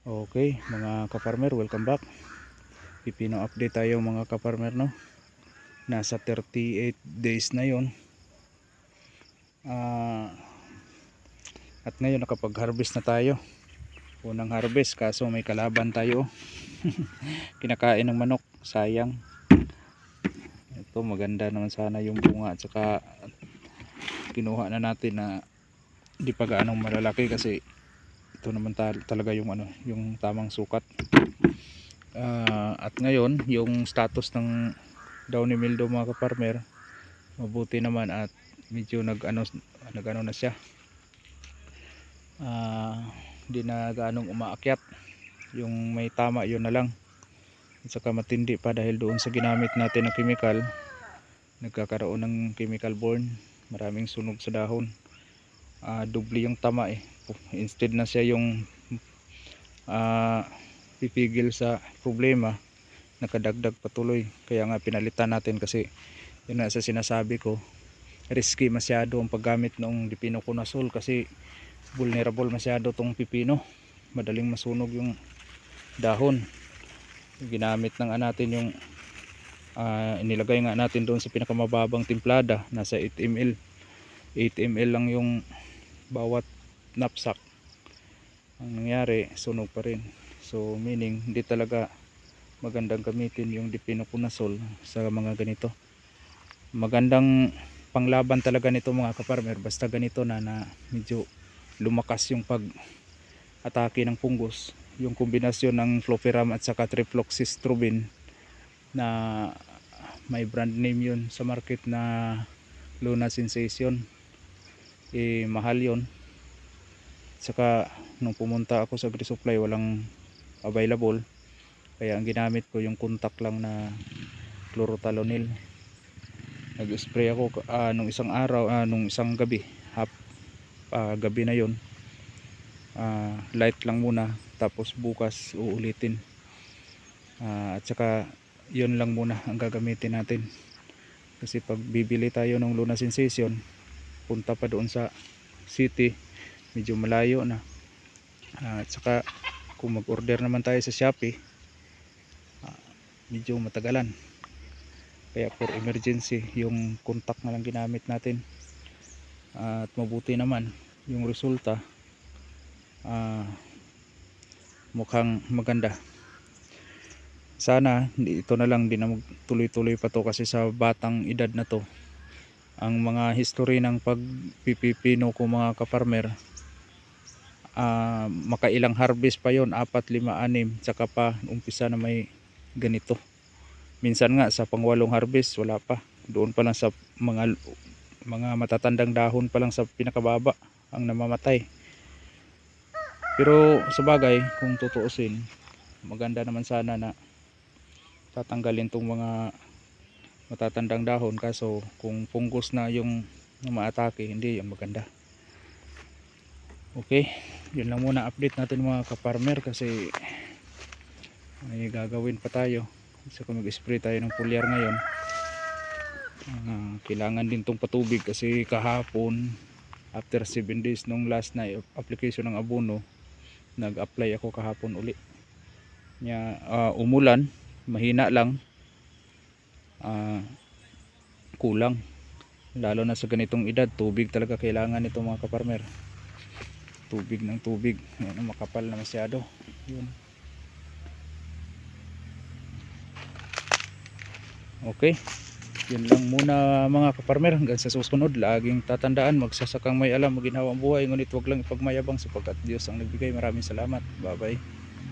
Okay, mga ka-farmer, welcome back. Pipino update tayo mga ka-farmer, no? Nasa 38 days na yon. At ngayon nakapag-harvest na tayo. Unang harvest, kaso may kalaban tayo. Kinakain ng manok, sayang. Ito, maganda naman sana yung bunga. At saka kinuha na natin na di pa gaanong malalaki kasi ito naman talaga yung yung tamang sukat. At ngayon yung status ng downy mildew mga ka-farmer, mabuti naman at medyo nag-ano na siya. Hindi na gaanong umaakyat. Yung may tama yun na lang. At saka matindi pa dahil doon sa ginamit natin ng chemical, nagkakaroon ng chemical borne, maraming sunog sa dahon. Dubli yung tama instead na siya yung pipigil sa problema, nakadagdag patuloy. Kaya nga pinalitan natin kasi yun na sa sinasabi ko, risky masyado ang paggamit ng difenoconazole kasi vulnerable masyado tong pipino, madaling masunog yung dahon. Ginamit na nga natin yung inilagay nga natin doon sa pinakamababang timplada, nasa 8 ml lang yung bawat knapsack. Ang nangyari, sunog pa rin. So meaning hindi talaga magandang gamitin yung difenoconazole sa mga ganito. Magandang panglaban talaga nito mga ka-farmer basta ganito na medyo lumakas yung pag-atake ng fungus. Yung kombinasyon ng Flopyram at saka trifloxystrobin na may brand name yun sa market na Luna Sensation, mahal yun. Saka nung pumunta ako sa Agrisupply walang available, kaya ang ginamit ko yung contact lang na chlorothalonil. Nag-spray ako nung isang araw, nung isang gabi, gabi na yun. Light lang muna, tapos bukas uulitin. At saka yun lang muna ang gagamitin natin kasi pag bibili tayo ng Luna Sensation, punta pa doon sa city, medyo malayo na. At saka kung mag-order naman tayo sa Shopee, medyo matagalan. Kaya for emergency yung contact na lang ginamit natin. At mabuti naman yung resulta, mukhang maganda. Sana ito na lang, din na magtuloy-tuloy pa to kasi sa batang edad na to, ang mga history ng pagpipino ko mga ka-farmer, makailang harvest pa yon, 4, 5, 6, saka pa umpisa na may ganito. Minsan nga sa pang-8 harvest wala pa, doon pa lang sa mga matatandang dahon pa lang sa pinakababa ang namamatay. Pero sa bagay, kung tutuusin, maganda naman sana na tatanggalin tong mga matatandang dahon, kaso kung fungus na yung maatake, hindi yan maganda. Okay, yun lang muna update natin mga ka-farmer kasi may gagawin pa tayo. So kung mag-spray tayo ng foliar ngayon, kailangan din tong patubig kasi kahapon after 7 days nung last na application ng abono, nag-apply ako kahapon uli. Umulan, mahina lang, kulang, lalo na sa ganitong edad. Tubig talaga kailangan nito mga ka-farmer, tubig ng tubig. Yan, makapal na masyado yun. Okay, yun lang muna mga ka-farmer. Hanggang sa susunod, laging tatandaan, magsasakang may alam, maginhawang buhay, ngunit wag lang ipagmayabang sapagkat Diyos ang nagbigay. Maraming salamat, bye bye.